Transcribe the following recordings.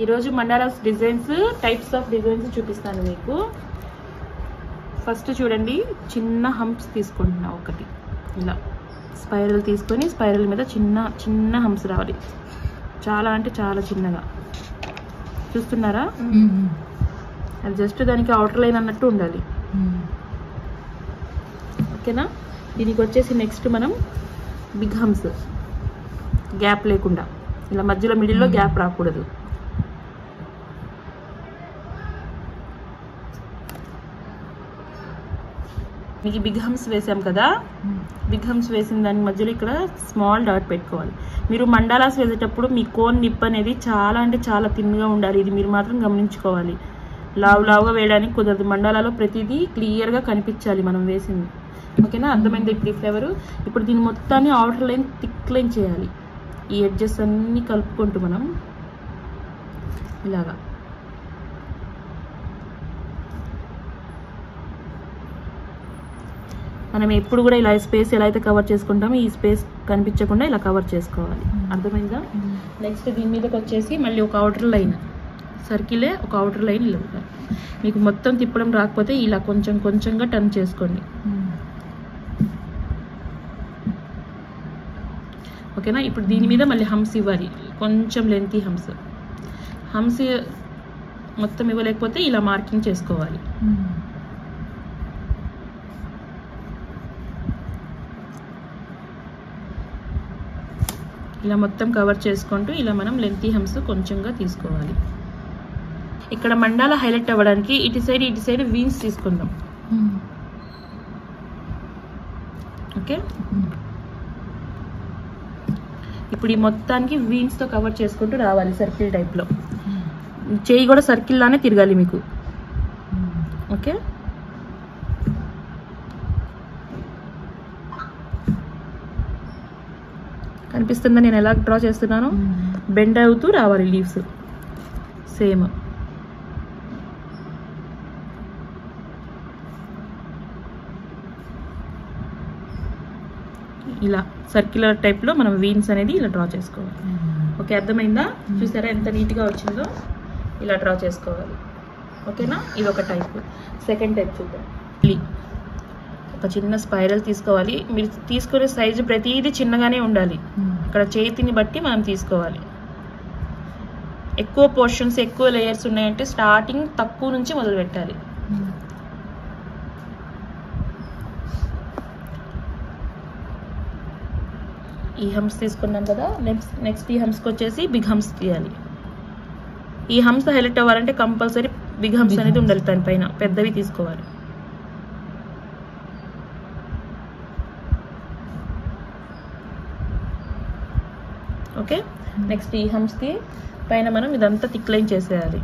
ఈరోజు మండాలాస్ designs types of designs చూపిస్తాను మీకు. ఫస్ట్ చూడండి, చిన్న హంప్స్ తీసుకుంటున్నా. ఒకటి ఇలా స్పైరల్ తీసుకొని స్పైరల్ మీద చిన్న చిన్న హంప్స్ రావాలి. చాలా అంటే చాలా చిన్నగా చూస్తున్నారా? అది జస్ట్ దానికి అవుటర్ లైన్ అన్నట్టు ఉండాలి. ఓకేనా? దీనికి వచ్చేసి నెక్స్ట్ మనం బిగ్ హంప్స్, గ్యాప్ లేకుండా ఇలా మధ్యలో మిడిల్లో గ్యాప్ రాకూడదు. మీకు బిగ్ హంప్స్ వేసాం కదా, బిగ్ హంప్స్ వేసిన దాని మధ్యలో ఇక్కడ స్మాల్ డాట్ పెట్టుకోవాలి. మీరు మండాలాస్ వేసేటప్పుడు మీ కోన్ నిప్ అనేది చాలా అంటే చాలా తిన్నుగా ఉండాలి. ఇది మీరు మాత్రం గమనించుకోవాలి. లావుగా వేయడానికి కుదరదు. మండాలాలో ప్రతిదీ క్లియర్గా కనిపించాలి మనం వేసింది. ఓకేనా? అర్థమైంది ఇప్పుడు ఈ ఫ్లేవరు. ఇప్పుడు దీని మొత్తాన్ని అవుటర్ లైన్ థిక్ లైన్ చేయాలి. ఈ ఎడ్జెస్ అన్నీ కలుపుకుంటూ మనం ఇలాగా మనం ఎప్పుడు కూడా ఇలా స్పేస్ ఎలా అయితే కవర్ చేసుకుంటామో ఈ స్పేస్ కనిపించకుండా ఇలా కవర్ చేసుకోవాలి. అర్థమైందా? నెక్స్ట్ దీని మీదకి వచ్చేసి మళ్ళీ ఒక అవుటర్ లైన్, సర్కిలే ఒక అవుటర్ లైన్ ఇలా ఉంటాయి. మీకు మొత్తం తిప్పడం రాకపోతే ఇలా కొంచెం కొంచెంగా టర్న్ చేసుకోండి. ఓకేనా? ఇప్పుడు దీని మీద మళ్ళీ హంప్స్ ఇవ్వాలి, కొంచెం లెంతీ హంప్స్. హంప్స్ మొత్తం ఇవ్వలేకపోతే ఇలా మార్కింగ్ చేసుకోవాలి. ఇలా మొత్తం కవర్ చేసుకుంటూ ఇలా మనం లెంతీ హంప్స్ కొంచెంగా తీసుకోవాలి. ఇక్కడ మండాలా హైలైట్ అవ్వడానికి ఇటు సైడ్ వీన్స్ తీసుకుందాం. ఓకే, ఇప్పుడు ఈ మొత్తానికి వీన్స్తో కవర్ చేసుకుంటూ రావాలి సర్కిల్ టైప్లో. చేయి కూడా సర్కిల్ లానే తిరగాలి మీకు. ఓకే, కనిపిస్తుందా నేను ఎలా డ్రా చేస్తున్నాను? బెండ్ అవుతూ రావాలి లీవ్స్. సేమ్ ఇలా సర్క్యులర్ టైప్లో మనం వీన్స్ అనేది ఇలా డ్రా చేసుకోవాలి. ఓకే, అర్థమైందా? చూసారా ఎంత నీట్గా వచ్చిందో? ఇలా డ్రా చేసుకోవాలి. ఓకేనా? ఇది ఒక టైప్. సెకండ్ టైప్ చూద్దాం. ఒక చిన్న స్పైరల్ తీసుకోవాలి. మీరు తీసుకునే సైజు ప్రతిదీ చిన్నగానే ఉండాలి. ఇక్కడ చేతిని బట్టి మనం తీసుకోవాలి. ఎక్కువ పోర్షన్స్, ఎక్కువ లేయర్స్ ఉన్నాయంటే స్టార్టింగ్ తక్కువ నుంచి మొదలు పెట్టాలి. ఈ హంప్స్ తీసుకున్నాం కదా, నెక్స్ట్ ఈ హంప్స్కి వచ్చేసి బిగ్ హంప్స్ తీయాలి. ఈ హంప్స్ హైలైట్ అవ్వాలంటే కంపల్సరీ బిగ్ హంప్స్ అనేది ఉండాలి. దానిపైన పెద్దవి తీసుకోవాలి. ఓకే, నెక్స్ట్ ఈ హంప్స్కి పైన మనం ఇదంతా థిక్ లైన్ చేసేయాలి.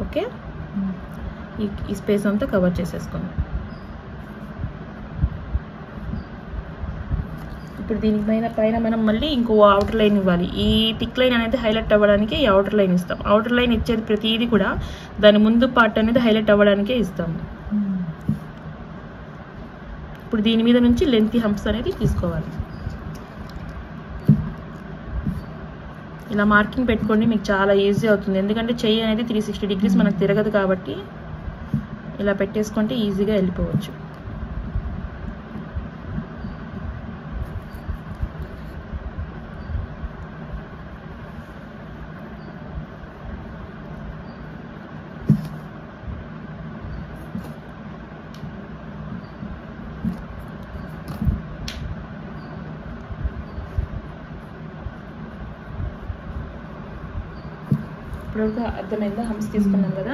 ఓకే, ఈ స్పేస్ అంతా కవర్ చేసేసుకోండి. ఇప్పుడు దీనిపైన మనం మళ్ళీ ఇంకో అవుటర్ లైన్ ఇవ్వాలి. ఈ థిక్ లైన్ అనేది హైలైట్ అవ్వడానికి ఈ అవుటర్ లైన్ ఇస్తాం. అవుటర్ లైన్ ఇచ్చేది ప్రతిదీ కూడా దాని ముందు పార్ట్ అనేది హైలైట్ అవ్వడానికే ఇస్తాము. ఇప్పుడు దీని మీద నుంచి లెంతీ హంప్స్ అనేది తీసుకోవాలి. ఇలా మార్కింగ్ పెట్టుకోండి, మీకు చాలా ఈజీ అవుతుంది. ఎందుకంటే చెయ్యి అనేది 360 degrees మనకు తిరగదు కాబట్టి ఇలా పెట్టేసుకుంటే ఈజీగా వెళ్ళిపోవచ్చు. ఇప్పుడు అర్థమైందా? హంప్స్ తీసుకున్నాం కదా.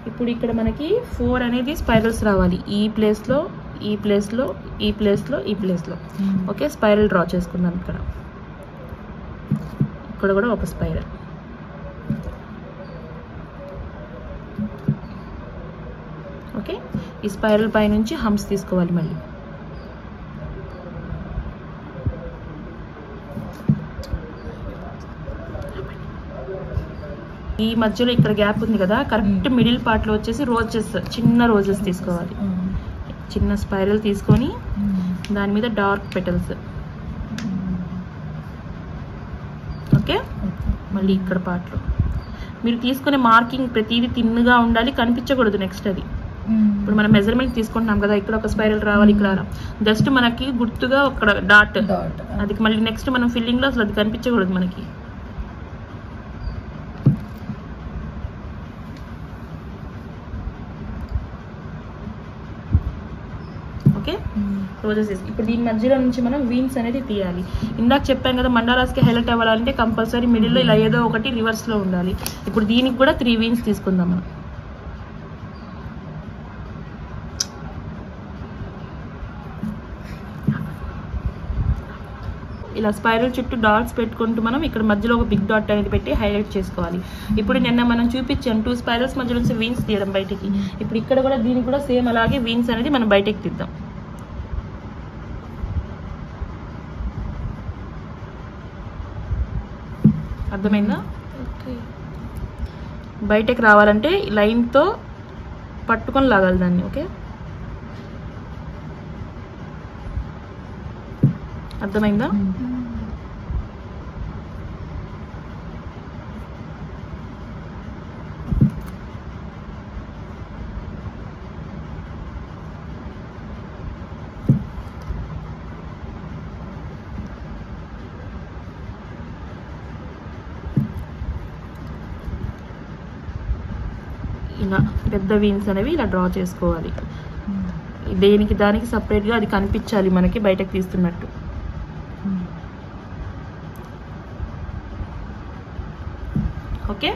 ఇప్పుడు ఇక్కడ మనకి 4 అనేది స్పైరల్స్ రావాలి. ఈ ప్లేస్లో, ఈ ప్లేస్లో, ఈ ప్లేస్లో, ఈ ప్లేస్లో. ఓకే, స్పైరల్ డ్రా చేసుకుందాం. ఇక్కడ కూడా ఒక స్పైరల్. ఓకే, ఈ స్పైరల్ పై నుంచి హంప్స్ తీసుకోవాలి. మళ్ళీ ఈ మధ్యలో ఇక్కడ గ్యాప్ ఉంది కదా, కరెక్ట్ మిడిల్ పార్ట్లో వచ్చేసి రోజెస్, చిన్న రోజెస్ తీసుకోవాలి. చిన్న స్పైరల్ తీసుకొని దాని మీద డార్క్ పెటల్స్ ఓకే. మళ్ళీ ఇక్కడ పార్ట్లో మీరు తీసుకునే మార్కింగ్ ప్రతిదీ తిన్నుగా ఉండాలి, కనిపించకూడదు. నెక్స్ట్ అది ఇప్పుడు మనం మెజర్మెంట్ తీసుకుంటున్నాం కదా, ఇక్కడ ఒక స్పైరల్ రావాలి, ఇక్కడ జస్ట్ మనకి గుర్తుగా ఒక డాట్, అది మళ్ళీ నెక్స్ట్ మనం ఫిల్లింగ్లో అసలు అది కనిపించకూడదు మనకి. ఓకే. రోజెస్ ఇప్పుడు దీని మధ్యలో నుంచి మనం వీన్స్ అనేది తీయాలి. ఇందాక చెప్పాం కదా మండాలాస్కి హైలైట్ అవ్వాలంటే కంపల్సరీ మిడిల్లో ఇలా ఏదో ఒకటి రివర్స్లో ఉండాలి. ఇప్పుడు దీనికి కూడా 3 వీన్స్ తీసుకుందాం మనం. ఇలా స్పైరల్ చుట్టూ డాట్స్ పెట్టుకుంటూ మనం ఇక్కడ మధ్యలో ఒక బిగ్ డాట్ అనేది పెట్టి హైలైట్ చేసుకోవాలి. ఇప్పుడు నిన్న మనం చూపించాం 2 స్పైరల్స్ మధ్య నుంచి వీన్స్ తీయడం బయటికి. ఇప్పుడు ఇక్కడ కూడా దీనికి కూడా సేమ్ అలాగే వీన్స్ అనేది మనం బయటకి తీద్దాం. అర్థమైందా? బయటకు రావాలంటే లైన్తో పట్టుకొని లాగాలి దాన్ని. ఓకే, అర్థమైందా? ఇలా పెద్ద వీన్స్ అనేవి ఇలా డ్రా చేసుకోవాలి. దేనికి దానికి సపరేట్గా అది కనిపించాలి మనకి బయటకు తీస్తున్నట్టు. ఓకే,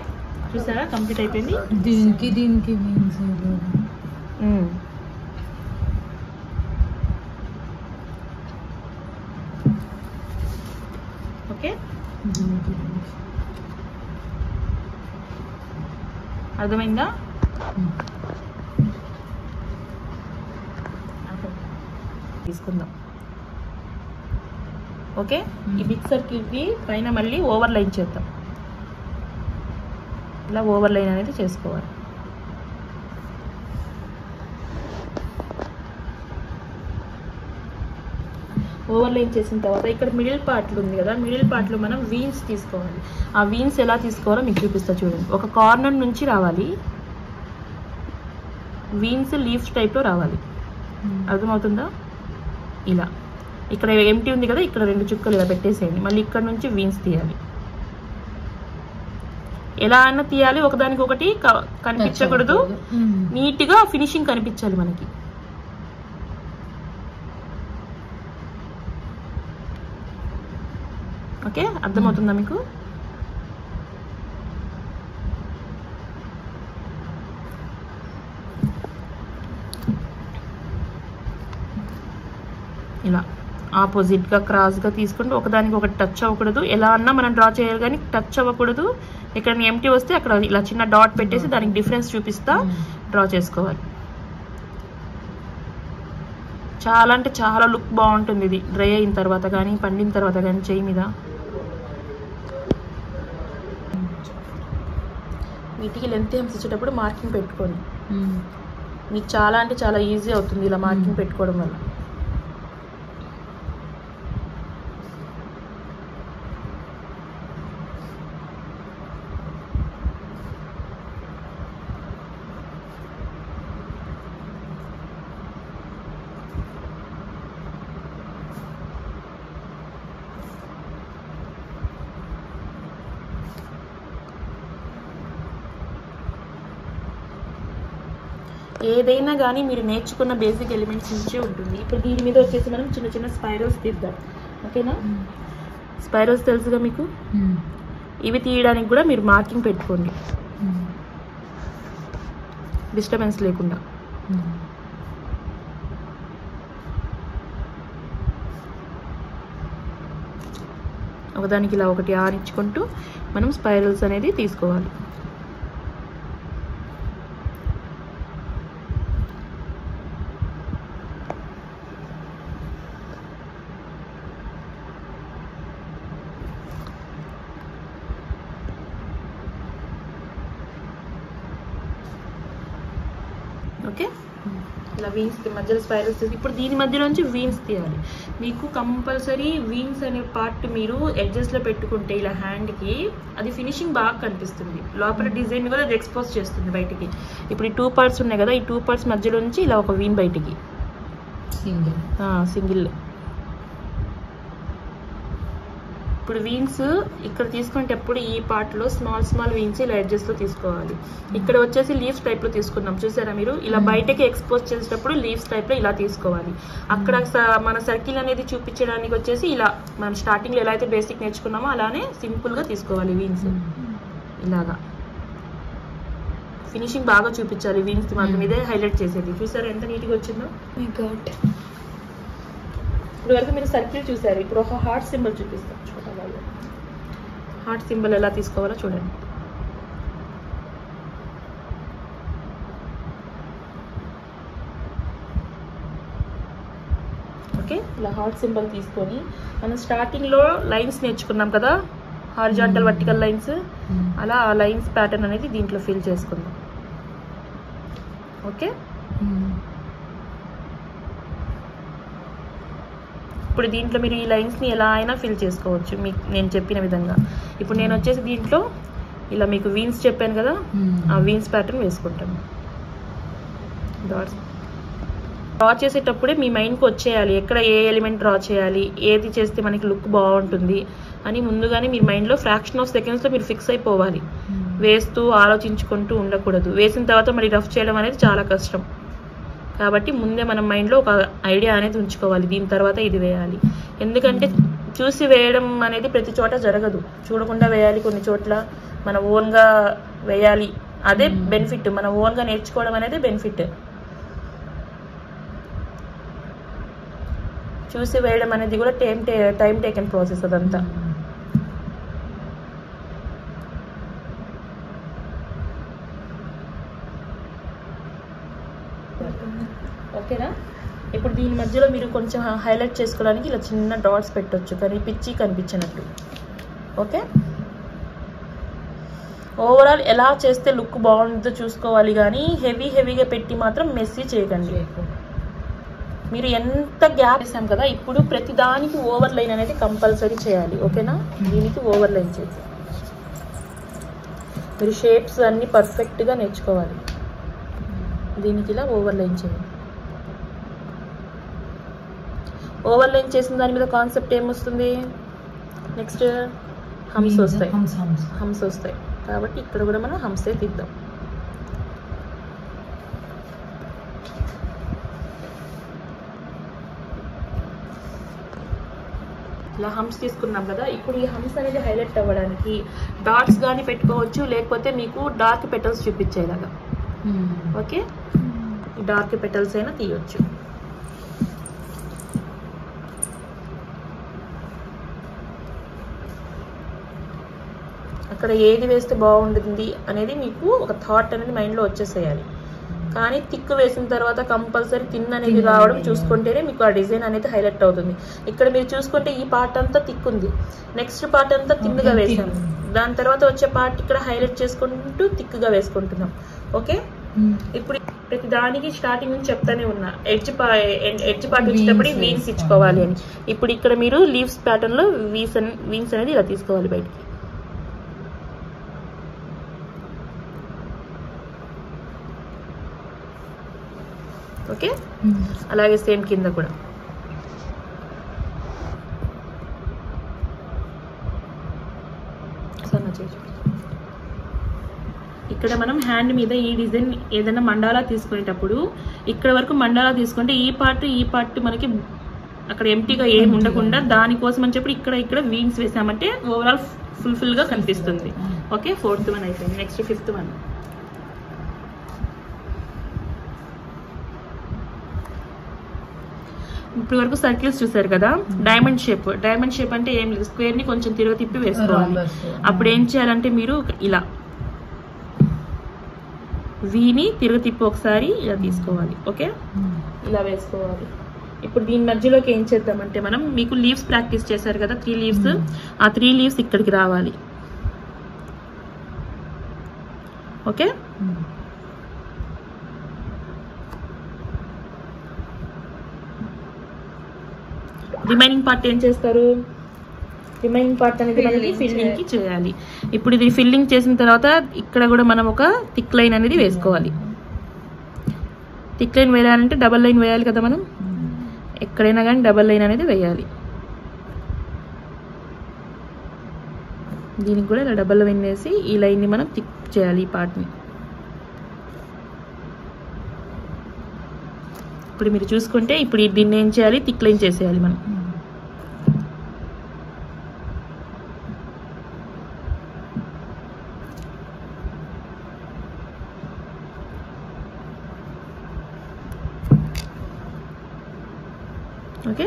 చూసారా కంప్లీట్ అయిపోయింది. దీనికి వీన్స్ ఓకే, అర్థమైందా? తీసుకుందాం. ఓకే, ఈ బిగ్ సర్కిల్కి పైన మళ్ళీ ఓవర్ లైన్ చేద్దాం. ఇలా ఓవర్ లైన్ అనేది చేసుకోవాలి. ఓవర్ లైన్ చేసిన తర్వాత ఇక్కడ మిడిల్ పార్ట్లు ఉంది కదా, మిడిల్ పార్ట్లో మనం వీన్స్ తీసుకోవాలి. ఆ వీన్స్ ఎలా తీసుకోవాలో మీకు చూపిస్తా చూడండి. ఒక కార్నర్ నుంచి రావాలి, వీన్స్ లీఫ్స్ టైప్లో రావాలి. అర్థమవుతుందా? ఇలా ఇక్కడ ఎంటీ ఉంది కదా, ఇక్కడ 2 చుక్కలు ఇలా పెట్టేసేయండి. మళ్ళీ ఇక్కడ నుంచి వీన్స్ తీయాలి. ఎలా అయినా తీయాలి, ఒకదానికి ఒకటి కనిపించకూడదు, నీట్గా ఫినిషింగ్ కనిపించాలి మనకి. ఓకే, అర్థమవుతుందా మీకు? ఇలా ఆపోజిట్గా క్రాస్గా తీసుకుంటూ ఒకదానికి ఒకటి టచ్ అవ్వకూడదు. ఎలా అన్నా మనం డ్రా చేయాలి కానీ టచ్ అవ్వకూడదు. ఇక్కడ ఎంటీ వస్తే అక్కడ ఇలా చిన్న డాట్ పెట్టేసి దానికి డిఫరెన్స్ చూపిస్తా డ్రా చేసుకోవాలి. చాలా అంటే చాలా లుక్ బాగుంటుంది ఇది డ్రై అయిన తర్వాత కానీ పండిన తర్వాత కానీ చేయి మీద. వీటికి లెంత్ హెమ్స్ ఇచ్చేటప్పుడు మార్కింగ్ పెట్టుకోండి. మీకు చాలా అంటే చాలా ఈజీ అవుతుంది ఇలా మార్కింగ్ పెట్టుకోవడం వల్ల. ఏదైనా కానీ మీరు నేర్చుకున్న బేసిక్ ఎలిమెంట్స్ నుంచే ఉంటుంది. ఇప్పుడు దీని మీద వచ్చేసి మనం చిన్న చిన్న స్పైరల్స్ తీద్దాం. ఓకేనా? స్పైరల్స్ తెలుసుగా మీకు. ఇవి తీయడానికి కూడా మీరు మార్కింగ్ పెట్టుకోండి, డిస్టర్బెన్స్ లేకుండా. ఒకదానికి ఇలా ఒకటి ఆనించుకుంటూ మనం స్పైరల్స్ అనేది తీసుకోవాలి. ఓకే, ఇలా వీన్స్ మధ్యలో స్పైరల్స్ తీసి ఇప్పుడు దీని మధ్యలోంచి వీన్స్ తీయాలి. మీకు కంపల్సరీ వీన్స్ అనే పార్ట్ మీరు ఎడ్జెస్లో పెట్టుకుంటే ఇలా హ్యాండ్కి అది ఫినిషింగ్ బాగా కనిపిస్తుంది. లోపల డిజైన్ కూడా అది ఎక్స్పోజ్ చేస్తుంది బయటికి. ఇప్పుడు ఈ 2 పార్ట్స్ ఉన్నాయి కదా, ఈ 2 పార్ట్స్ మధ్యలోంచి ఇలా ఒక వీన్ బయటికి సింగిల్. ఇప్పుడు వీన్స్ ఇక్కడ తీసుకునేటప్పుడు ఈ పార్ట్లో స్మాల్ వీన్స్ ఇలా ఎడ్జెస్లో తీసుకోవాలి. ఇక్కడ వచ్చేసి లీవ్స్ టైప్లో తీసుకున్నాం చూసారా మీరు, ఇలా బయటకి ఎక్స్పోజ్ చేసేటప్పుడు లీవ్స్ టైప్లో ఇలా తీసుకోవాలి. అక్కడ మన సర్కిల్ అనేది చూపించడానికి వచ్చేసి ఇలా మనం స్టార్టింగ్లో ఎలా అయితే బేసిక్ నేర్చుకున్నామో అలానే సింపుల్గా తీసుకోవాలి వీన్స్. ఇలాగా ఫినిషింగ్ బాగా చూపించాలి వీన్స్ మాత్రం, ఇదే హైలైట్ చేసేది. చూసారా ఎంత నీట్గా వచ్చిందో. ఇప్పుడు వరకు మీరు సర్కిల్ చూసారు, ఇప్పుడు ఒక హార్ట్ సింబల్ చూపిస్తాం. హార్ట్ సింబల్ ఎలా తీసుకోవాలో చూడండి. ఓకే, ఇలా హార్ట్ సింబల్ తీసుకొని మనం స్టార్టింగ్లో లైన్స్ నేర్చుకున్నాం కదా, హారిజాంటల్ వర్టికల్ లైన్స్, అలా ఆ లైన్స్ ప్యాటర్న్ అనేది దీంట్లో ఫిల్ చేసుకుందాం. ఓకే, ఇప్పుడు దీంట్లో మీరు ఈ లైన్స్ని ఎలా అయినా ఫిల్ చేసుకోవచ్చు మీకు నేను చెప్పిన విధంగా. ఇప్పుడు నేను వచ్చేసి దీంట్లో ఇలా మీకు వీన్స్ చెప్పాను కదా, ఆ వీన్స్ ప్యాటర్న్ వేసుకుంటాను. డాట్స్ డ్రా చేసేటప్పుడే మీ మైండ్కి వచ్చేయాలి ఎక్కడ ఏ ఎలిమెంట్ డ్రా చేయాలి, ఏది చేస్తే మనకి లుక్ బాగుంటుంది అని ముందుగానే మీ మైండ్లో ఫ్రాక్షన్ ఆఫ్ సెకండ్స్లో మీరు ఫిక్స్ అయిపోవాలి. వేస్తూ ఆలోచించుకుంటూ ఉండకూడదు. వేసిన తర్వాత మరి రఫ్ చేయడం అనేది చాలా కష్టం. కాబట్టి ముందే మనం మైండ్లో ఒక ఐడియా అనేది ఉంచుకోవాలి, దీని తర్వాత ఇది వేయాలి. ఎందుకంటే చూసి వేయడం అనేది ప్రతి చోట జరగదు, చూడకుండా వేయాలి. కొన్ని చోట్ల మన ఓన్గా వేయాలి, అదే బెనిఫిట్. మన ఓన్గా నేర్చుకోవడం అనేది బెనిఫిట్. చూసి వేయడం అనేది కూడా టైం టేకెన్ ప్రాసెస్ అదంతా. ఓకేనా, ఇప్పుడు దీని మధ్యలో మీరు కొంచెం హైలైట్ చేసుకోవడానికి ఇలా చిన్న డాట్స్ పెట్టొచ్చు, కానీ పిచ్చి కనిపించినట్టు. ఓకే, ఓవరాల్ ఎలా చేస్తే లుక్ బాగుంటుందో చూసుకోవాలి, కానీ హెవీగా పెట్టి మాత్రం మెస్సీ చేయకండి. మీరు ఎంత గ్యాప్ వేసాం కదా, ఇప్పుడు ప్రతి దానికి ఓవర్ లైన్ అనేది కంపల్సరీ చేయాలి. ఓకేనా, దీనికి ఓవర్ లైన్ చేసి మీరు షేప్స్ అన్నీ పర్ఫెక్ట్గా నేర్చుకోవాలి. దీనికి ఇలా ఓవర్ లైన్ చేయాలి. ఓవర్ లైన్ చేసిన దాని మీద కాన్సెప్ట్ ఏమొస్తుంది, నెక్స్ట్ హమ్స్ వస్తాయి. కాబట్టి ఇక్కడ కూడా మనం హమ్సే తీద్దాం. ఇలా హమ్స్ తీసుకున్నాం కదా, ఇప్పుడు ఈ హమ్స్ అనేది హైలైట్ అవ్వడానికి డాట్స్ కానీ పెట్టుకోవచ్చు, లేకపోతే మీకు డార్క్ పెటల్స్ చూపించేలాగా. ఓకే, డార్క్ పెటల్స్ అయినా తీయొచ్చు. అక్కడ ఏది వేస్తే బాగుంటుంది అనేది మీకు ఒక థాట్ అనేది మైండ్లో వచ్చేసేయాలి. కానీ థిక్ వేసిన తర్వాత కంపల్సరీ థిన్ అనేది రావడం చూసుకుంటేనే మీకు ఆ డిజైన్ అనేది హైలైట్ అవుతుంది. ఇక్కడ మీరు చూసుకుంటే ఈ పార్ట్ అంతా థిక్ ఉంది, నెక్స్ట్ పార్ట్ అంతా థిన్గా వేసాము, దాని తర్వాత వచ్చే పార్ట్ ఇక్కడ హైలైట్ చేసుకుంటూ థిక్గా వేసుకుంటున్నాం. ఓకే, ఇప్పుడు ప్రతి దానికి స్టార్టింగ్ నుంచి చెప్తానే ఉన్నా, ఎడ్జ్ పార్ట్ వచ్చేటప్పుడు వీన్స్ ఇచ్చుకోవాలి అని. ఇప్పుడు ఇక్కడ మీరు లీవ్స్ ప్యాటర్న్లో వీన్స్ అనేది ఇలా తీసుకోవాలి బయటికి. ఓకే, అలాగే సేమ్ కింద కూడా. ఇక్కడ మనం హ్యాండ్ మీద ఈ డిజైన్ ఏదైనా మండాలా తీసుకునేటప్పుడు ఇక్కడ వరకు మండాలా తీసుకుంటే ఈ పార్ట్ మనకి అక్కడ ఎంటీగా ఏం ఉండకుండా దానికోసం అని చెప్పి ఇక్కడ వీన్స్ వేసామంటే ఓవరాల్ ఫుల్ఫిల్గా కనిపిస్తుంది. ఓకే, 4th వన్ అయిపోయింది. Next 5th one. ఇప్పుడు వరకు సర్కిల్స్ చూసారు కదా, డైమండ్ షేప్ అంటే ఏం లేదు, స్క్వేర్ ని కొంచెం తిప్పి వేసుకోవాలి. అప్పుడు ఏం చేయాలంటే మీరు ఇలా వీని తిప్పి ఒకసారి ఇలా తీసుకోవాలి. ఓకే, ఇలా వేసుకోవాలి. ఇప్పుడు దీని మధ్యలోకి ఏం చేద్దామంటే మనం మీకు లీవ్స్ ప్రాక్టీస్ చేశారు కదా, 3 లీవ్స్, ఆ 3 లీవ్స్ ఇక్కడికి రావాలి. ఓకే, రిమైనింగ్ పార్ట్ ఏం చేస్తారు? రిమైనింగ్ పార్ట్ అనేది మనకి ఫిల్లింగ్ కి చేయాలి. ఇప్పుడు ఇది ఫిల్లింగ్ చేసిన తర్వాత ఇక్కడ కూడా మనం ఒక థిక్ లైన్ అనేది వేసుకోవాలి. థిక్ లైన్ వేయాలంటే డబల్ లైన్ వేయాలి కదా మనం, ఎక్కడైనా కానీ డబల్ లైన్ అనేది వేయాలి. దీనికి కూడా ఇలా డబల్ లైన్ వేసి ఈ లైన్ని మనం థిక్ చేయాలి ఈ పార్ట్ని. ఇప్పుడు మీరు చూసుకుంటే ఇప్పుడు దీన్ని ఏం చేయాలి? థిక్ లైన్ చేసేయాలి మనం. ఓకే,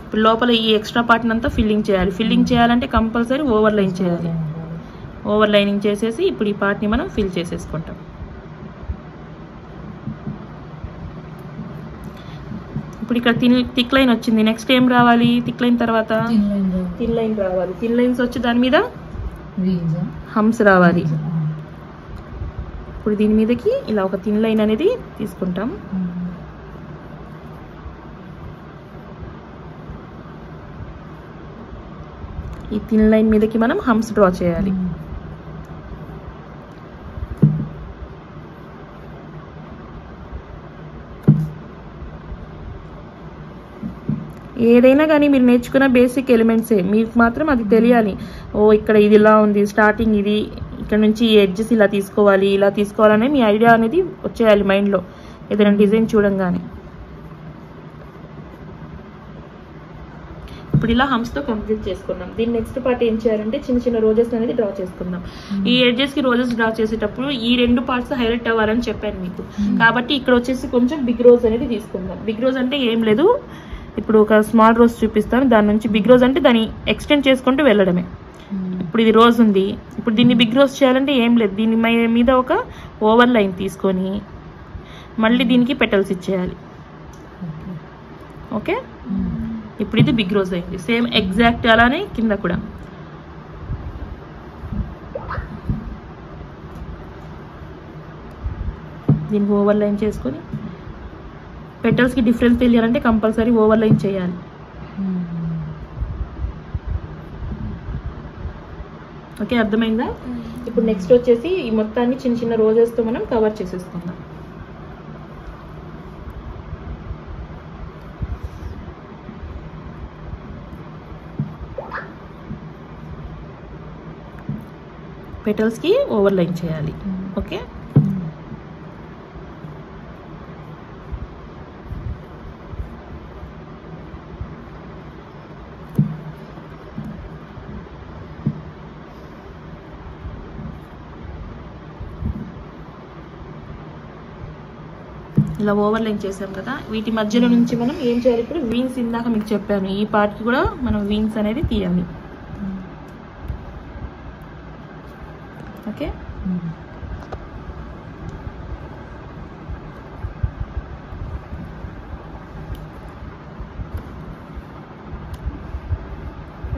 ఇప్పుడు లోపల ఈ ఎక్స్ట్రా పార్ట్ అంతా ఫిల్లింగ్ చేయాలి. ఫిల్లింగ్ చేయాలంటే కంపల్సరీ ఓవర్ లైన్ చేయాలి. ఓవర్ లైనింగ్ చేసేసి ఇప్పుడు ఈ పార్ట్ని మనం ఫిల్ చేసేసుకుంటాం. ఇప్పుడు ఇక్కడ థిక్ లైన్ వచ్చింది. నెక్స్ట్ ఏం రావాలి? థిక్ లైన్ తర్వాత థిన్ లైన్ రావాలి. థిన్ లైన్స్ వచ్చి దాని మీద హమ్స్ రావాలి. ఇప్పుడు దీని మీదకి ఇలా ఒక థిన్ లైన్ అనేది తీసుకుంటాం. ఈ థిన్ లైన్ మీదకి మనం హమ్స్ డ్రా చేయాలి. ఏదైనా కానీ మీరు నేర్చుకున్న బేసిక్ ఎలిమెంట్సే, మీకు మాత్రం అది తెలియాలి. ఇక్కడ ఇది ఇలా ఉంది, స్టార్టింగ్ ఇది, ఇక్కడ నుంచి ఈ ఎడ్జెస్ ఇలా తీసుకోవాలి, ఇలా తీసుకోవాలనే మీ ఐడియా అనేది వచ్చేయాలి మైండ్లో ఏదైనా డిజైన్ చూడంగానే. ఇప్పుడు ఇలా హమ్స్తో కంప్లీట్ చేసుకున్నాం. దీని నెక్స్ట్ పార్ట్ ఏం చేయాలంటే చిన్న చిన్న రోజెస్ అనేది డ్రా చేసుకుందాం. ఈ ఎడ్జెస్కి రోజెస్ డ్రా చేసేటప్పుడు ఈ 2 పార్ట్స్ హైలైట్ అవ్వాలని చెప్పాను మీకు. కాబట్టి ఇక్కడ వచ్చేసి కొంచెం బిగ్ రోజ్ అనేది తీసుకుందాం. బిగ్ రోజ్ అంటే ఏం లేదు, ఇప్పుడు ఒక స్మాల్ రోజ్ చూపిస్తాను, దాని నుంచి బిగ్ రోజ్ అంటే దాన్ని ఎక్స్టెండ్ చేసుకుంటూ వెళ్ళడమే. ఇప్పుడు ఇది రోజ్ ఉంది, ఇప్పుడు దీన్ని బిగ్ రోజ్ చేయాలంటే ఏం లేదు, దీని మీద ఒక ఓవర్ లైన్ తీసుకొని మళ్ళీ దీనికి పెటల్స్ ఇచ్చేయాలి. ఓకే, ఇప్పుడు ఇది బిగ్ రోజ్ అయింది. సేమ్ ఎగ్జాక్ట్ అలానే కింద కూడా. దీనికి ఓవర్ లైన్ చేసుకొని పెటల్స్కి డిఫరెన్స్ తెలియాలంటే కంపల్సరీ ఓవర్ లైన్ చేయాలి. ఓకే, అర్థమైందా? ఇప్పుడు నెక్స్ట్ వచ్చేసి ఈ మొత్తాన్ని చిన్న చిన్న రోజెస్తో మనం కవర్ చేసేసుకుందాం. పెటల్స్కి ఓవర్ లైన్ చేయాలి. ఓకే, ఇలా ఓవర్ లైన్ చేసాం కదా, వీటి మధ్యలో నుంచి మనం ఏం చేయాలి? ఇప్పుడు వీన్స్, ఇందాక మీకు చెప్పాను ఈ పార్ట్కి కూడా మనం వీన్స్ అనేది తీయాలి. ఓకే,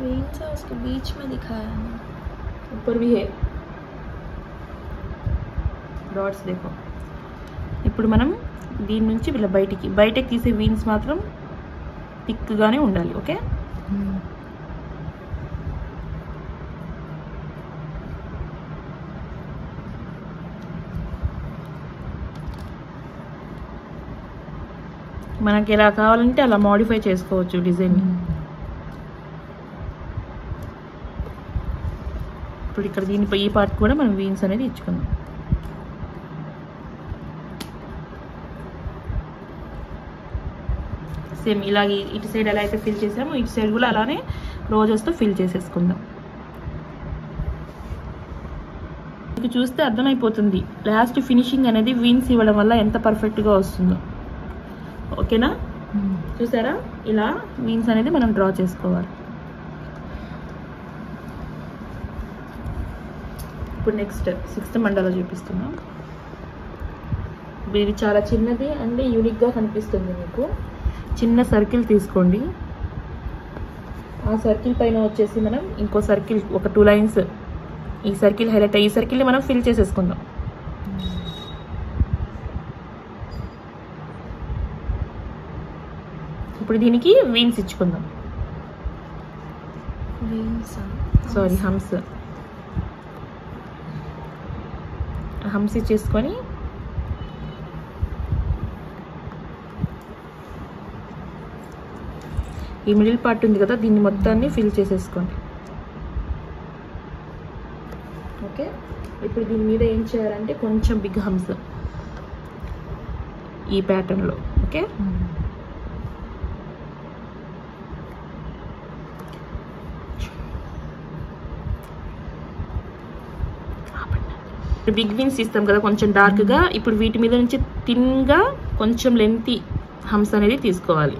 वीन्स है उसके बीच में दिखाया है, ऊपर भी है డాట్స్. देखो ఇప్పుడు మనం దీని నుంచి ఇలా బయటకి తీసే వీన్స్ మాత్రం థిక్గానే ఉండాలి. ఓకే, మనకి ఎలా కావాలంటే అలా మోడిఫై చేసుకోవచ్చు డిజైన్. ఇప్పుడు ఇక్కడ దీనిపై ఈ పార్ట్ కూడా మనం వీన్స్ అనేది ఇచ్చుకుందాం. సేమ్ ఇలాగే ఇటు సైడ్ ఎలా అయితే ఫిల్ చేసామో ఇటు సైడ్ కూడా అలానే రోజెస్తో ఫిల్ చేసేసుకుందాం. మీకు చూస్తే అర్థమైపోతుంది లాస్ట్ ఫినిషింగ్ అనేది వీన్స్ ఇవ్వడం వల్ల ఎంత పర్ఫెక్ట్గా వస్తుందో. ఓకేనా, చూసారా? ఇలా వీన్స్ అనేది మనం డ్రా చేసుకోవాలి. ఇప్పుడు నెక్స్ట్ 6th మండలా చూపిస్తున్నాం. ఇది చాలా చిన్నది అండ్ యూనిక్గా కనిపిస్తుంది మీకు. చిన్న సర్కిల్ తీసుకోండి, ఆ సర్కిల్ పైన వచ్చేసి మనం ఇంకో సర్కిల్ ఒక 2 లైన్స్, ఈ సర్కిల్ హైలైట్ ఈ సర్కిల్ని మనం ఫిల్ చేసేసుకుందాం. ఇప్పుడు దీనికి వీన్స్ ఇచ్చుకుందాం. సారీ హంస్ చేసుకొని ఈ మిడిల్ పార్ట్ ఉంది కదా, దీన్ని మొత్తాన్ని ఫిల్ చేసేసుకోండి. ఓకే, ఇప్పుడు దీని మీద ఏం చేయాలంటే కొంచెం బిగ్ హంస్ ఈ ప్యాటర్న్లో. ఓకే, బిగ్ విన్స్ ఇస్తాం కదా కొంచెం డార్క్గా, ఇప్పుడు వీటి మీద నుంచి థిన్గా కొంచెం లెంతీ హంస్ అనేది తీసుకోవాలి.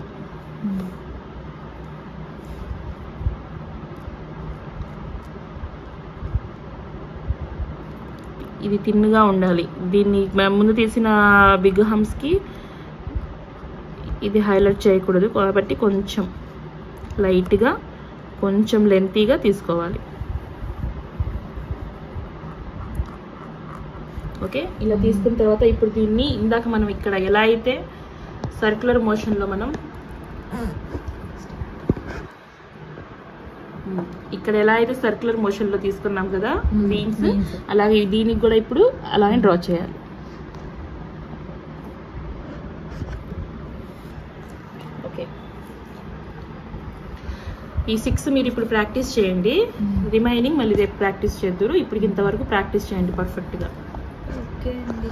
ఇది థిన్గా ఉండాలి. దీన్ని ముందు తీసిన బిగ్ హంస్కి ఇది హైలైట్ చేయకూడదు కాబట్టి కొంచెం లైట్గా కొంచెం లెంతీగా తీసుకోవాలి. ఓకే, ఇలా తీసుకున్న తర్వాత ఇప్పుడు దీన్ని ఇందాక మనం ఇక్కడ ఎలా అయితే సర్క్యులర్ మోషన్లో మనం ఇక్కడ ఎలా అయితే సర్క్యులర్ మోషన్లో తీసుకున్నాం కదా వీన్స్, అలాగే దీనికి కూడా ఇప్పుడు అలానే డ్రా చేయాలి. ఓకే, ఈ 6 మీరు ఇప్పుడు ప్రాక్టీస్ చేయండి, రిమైనింగ్ మళ్ళీ రేపు ప్రాక్టీస్ చేద్దురు. ఇప్పుడు ఇంతవరకు ప్రాక్టీస్ చేయండి పర్ఫెక్ట్గా. ఓకే అండి.